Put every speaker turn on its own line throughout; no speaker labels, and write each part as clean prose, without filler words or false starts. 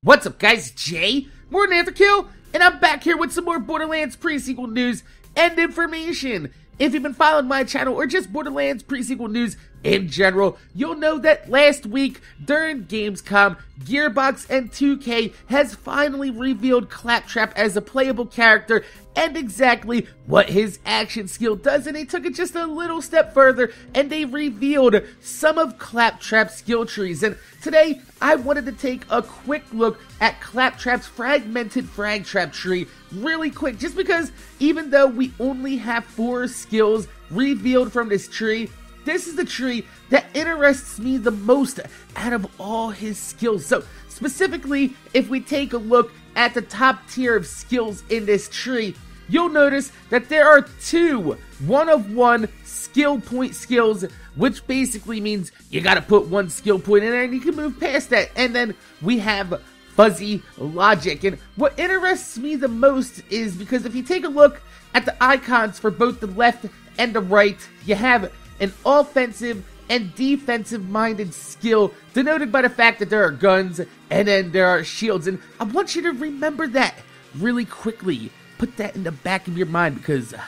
What's up, guys? Jay, MorninAfterKill, and I'm back here with some more Borderlands Presequel news and information. If you've been following my channel or just Borderlands Presequel news in general, you'll know that last week during Gamescom, Gearbox and 2K has finally revealed Claptrap as a playable character and exactly what his action skill does, and they took it just a little step further and they revealed some of Claptrap's skill trees. And today I wanted to take a quick look at Claptrap's Fragmented Frag Trap tree really quick, just because even though we only have 4 skills revealed from this tree, this is the tree that interests me the most out of all his skills. So specifically, if we take a look at the top tier of skills in this tree, you'll notice that there are 2 one-of-one skill point skills, which basically means you gotta put 1 skill point in there and you can move past that. And then we have fuzzy logic. And what interests me the most is because if you take a look at the icons for both the left and the right, you have an offensive and defensive minded skill denoted by the fact that there are guns and then there are shields. And I want you to remember that really quickly. Put that in the back of your mind because I'm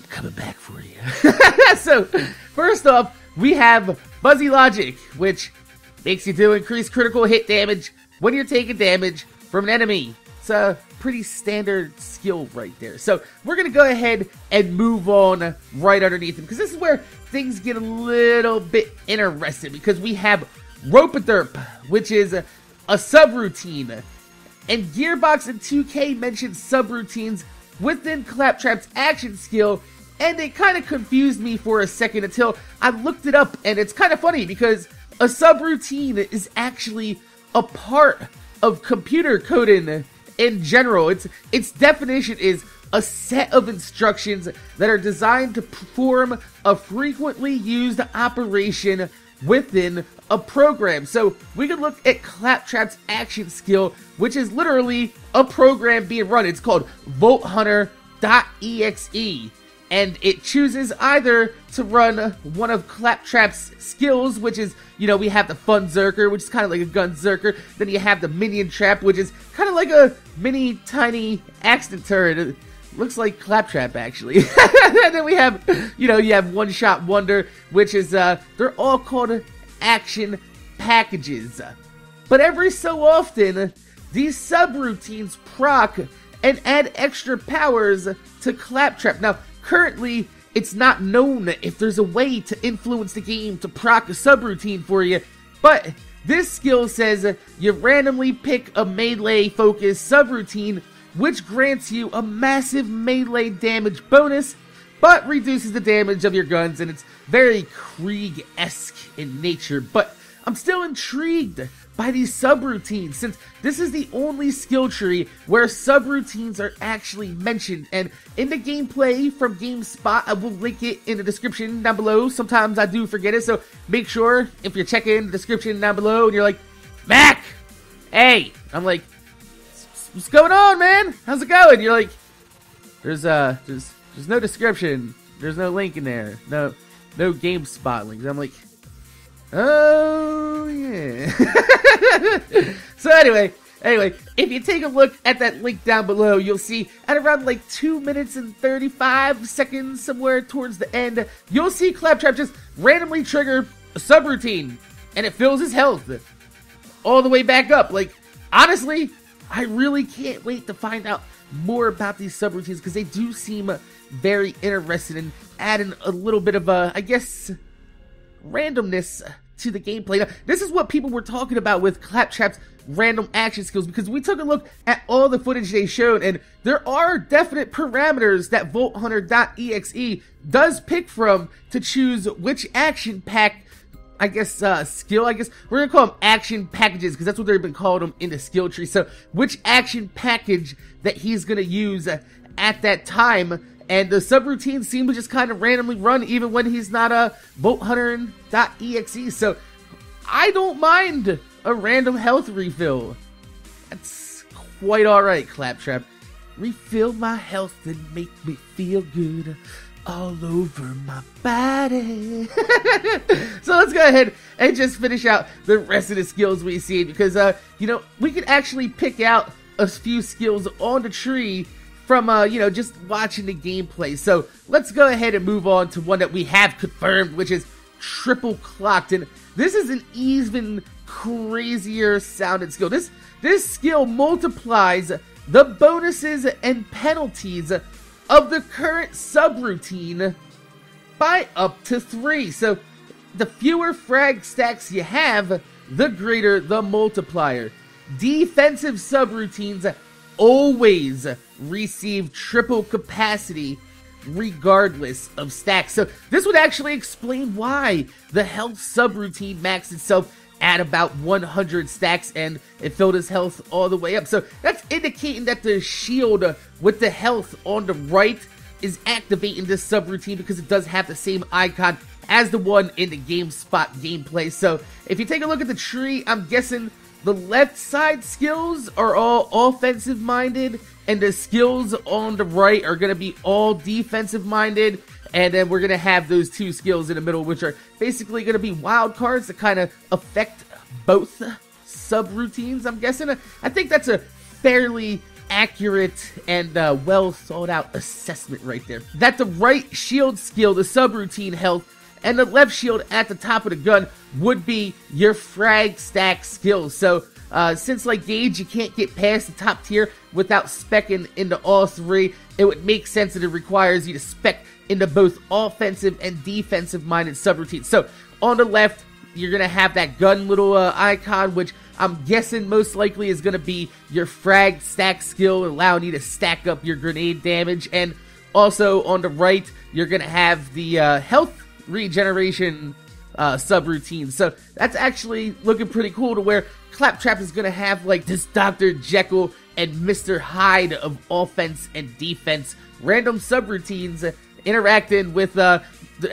coming back for you. So first off, we have fuzzy logic, which makes you do increased critical hit damage when you're taking damage from an enemy. It's a pretty standard skill right there. So we're going to go ahead and move on right underneath him, because this is where things get a little bit interesting, because we have Rope-a-Derp, which is a subroutine. And Gearbox and 2K mentioned subroutines within Claptrap's action skill, and it kind of confused me for a second until I looked it up. And it's kind of funny because a subroutine is actually a part of computer coding in general. Its definition is a set of instructions that are designed to perform a frequently used operation within a program. So we can look at Claptrap's action skill, which is literally a program being run. It's called VaultHunter.exe, and it chooses either to run one of Claptrap's skills, which is, you know, we have the Fun Zerker, which is kind of like a gun zerker. Then you have the Minion Trap, which is kind of like a mini tiny accident turret. It looks like Claptrap, actually. And then we have, you know, you have One Shot Wonder, which is, they're all called action packages. But every so often, these subroutines proc and add extra powers to Claptrap. Now, currently, it's not known if there's a way to influence the game to proc a subroutine for you, but this skill says you randomly pick a melee-focused subroutine, which grants you a massive melee damage bonus, but reduces the damage of your guns, and it's very Krieg-esque in nature. But I'm still intrigued by these subroutines, since this is the only skill tree where subroutines are actually mentioned. And in the gameplay from GameSpot, I will link it in the description down below. Sometimes I do forget it, so make sure if you're checking the description down below and you're like, Mac, hey, I'm like, what's going on, man? How's it going? You're like, there's no description, there's no link in there, no GameSpot links. I'm like, oh yeah. So anyway, if you take a look at that link down below, you'll see at around like 2 minutes and 35 seconds, somewhere towards the end, you'll see Claptrap just randomly trigger a subroutine, and it fills his health all the way back up. Like, honestly, I really can't wait to find out more about these subroutines, because they do seem very interesting and adding a little bit of a, I guess, randomness to the gameplay. Now, this is what people were talking about with Claptrap's random action skills, because we took a look at all the footage they showed, and there are definite parameters that VaultHunter.exe does pick from to choose which action pack, I guess, skill, I guess we're gonna call them action packages, because that's what they've been calling them in the skill tree. So which action package that he's gonna use at that time. And the subroutines seem to just kind of randomly run even when he's not a VaultHunter.exe. So I don't mind a random health refill. That's quite alright, Claptrap. Refill my health and make me feel good. all over my body. So let's go ahead and just finish out the rest of the skills we see, because you know, we can actually pick out a few skills on the tree from you know, just watching the gameplay. So let's go ahead and move on to one that we have confirmed, which is Triple Clocked. And this is an even crazier sounding skill. This skill multiplies the bonuses and penalties of the current subroutine by up to 3. So the fewer frag stacks you have, the greater the multiplier. Defensive subroutines always receive triple capacity regardless of stacks. So this would actually explain why the health subroutine maxed itself at about 100 stacks and it filled his health all the way up. So that's indicating that the shield with the health on the right is activating this subroutine, because it does have the same icon as the one in the GameSpot gameplay. So if you take a look at the tree, I'm guessing the left side skills are all offensive minded and the skills on the right are going to be all defensive minded. And then we're going to have those two skills in the middle, which are basically going to be wild cards that kind of affect both subroutines, I'm guessing. I think that's a fairly accurate and well thought out assessment right there. That the right shield skill, the subroutine health, and the left shield at the top of the gun would be your frag stack skills. So since like Gauge, you can't get past the top tier without speccing into all 3, it would make sense that it requires you to spec into both offensive and defensive minded subroutines. So on the left, you're going to have that gun little icon, which I'm guessing most likely is going to be your frag stack skill, allowing you to stack up your grenade damage. And also on the right, you're going to have the health regeneration subroutine. So that's actually looking pretty cool, to where Claptrap is going to have like this Dr. Jekyll and Mr. Hyde of offense and defense random subroutines interacting with the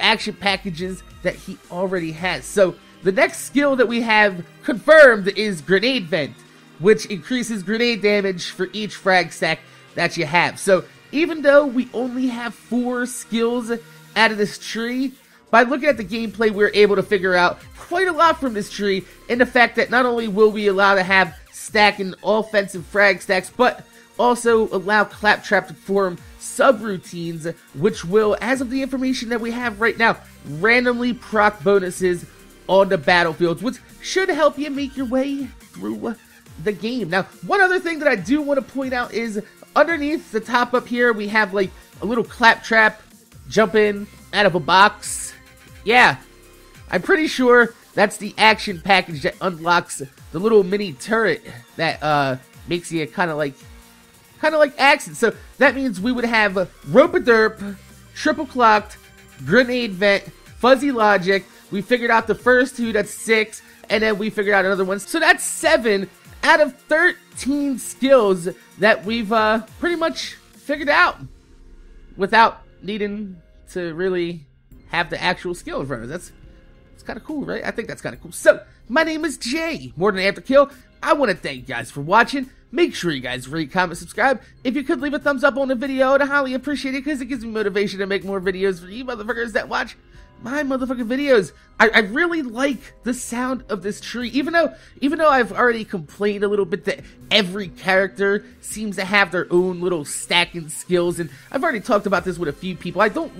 action packages that he already has. So the next skill that we have confirmed is Grenade Vent, which increases grenade damage for each frag stack that you have. So even though we only have 4 skills out of this tree, by looking at the gameplay, we're able to figure out quite a lot from this tree, in the fact that not only will we allow to have stacking offensive frag stacks, but also allow Claptrap to form subroutines, which will, as of the information that we have right now, randomly proc bonuses on the battlefields, which should help you make your way through the game. Now, one other thing that I do want to point out is underneath the top up here, we have like a little Claptrap jumping out of a box. Yeah, I'm pretty sure that's the action package that unlocks the little mini turret that makes you kind of like accent. So that means we would have Rope-a-Derp, Triple Clocked, Grenade Vent, Fuzzy Logic. We figured out the first 2, that's 6, and then we figured out another one. So that's 7 out of 13 skills that we've pretty much figured out without needing to really have the actual skill in front of us. That's kind of cool, right? I think that's kind of cool. So, my name is Jay, MorninAfterKill. I want to thank you guys for watching. Make sure you guys rate, comment, subscribe. If you could leave a thumbs up on the video, I'd highly appreciate it, because it gives me motivation to make more videos for you motherfuckers that watch my motherfucking videos. I really like the sound of this tree, even though I've already complained a little bit that every character seems to have their own little stacking skills, and I've already talked about this with a few people. I don't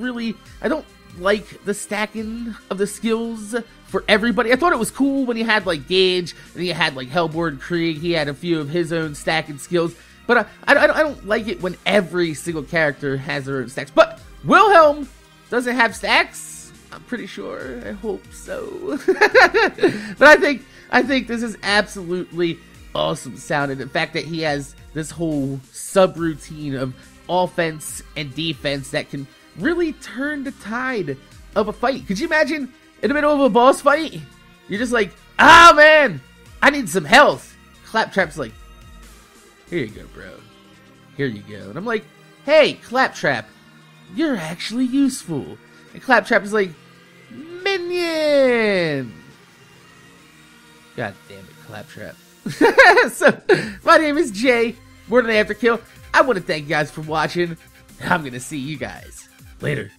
like the stacking of the skills for everybody. I thought it was cool when you had like Gage, and you had like Hellborn Krieg. He had a few of his own stacking skills, but I don't like it when every single character has their own stacks. But Wilhelm doesn't have stacks, I'm pretty sure. I hope so. But I think this is absolutely awesome sounding. The fact that he has this whole subroutine of offense and defense that can really turn the tide of a fight. Could you imagine in the middle of a boss fight, you're just like, ah, man, I need some health. Claptrap's like, here you go, bro. Here you go. And I'm like, hey, Claptrap, you're actually useful. And Claptrap is like, minion. God damn it, Claptrap. So, my name is Jay, MorninAfterKill. I want to thank you guys for watching. I'm going to see you guys later.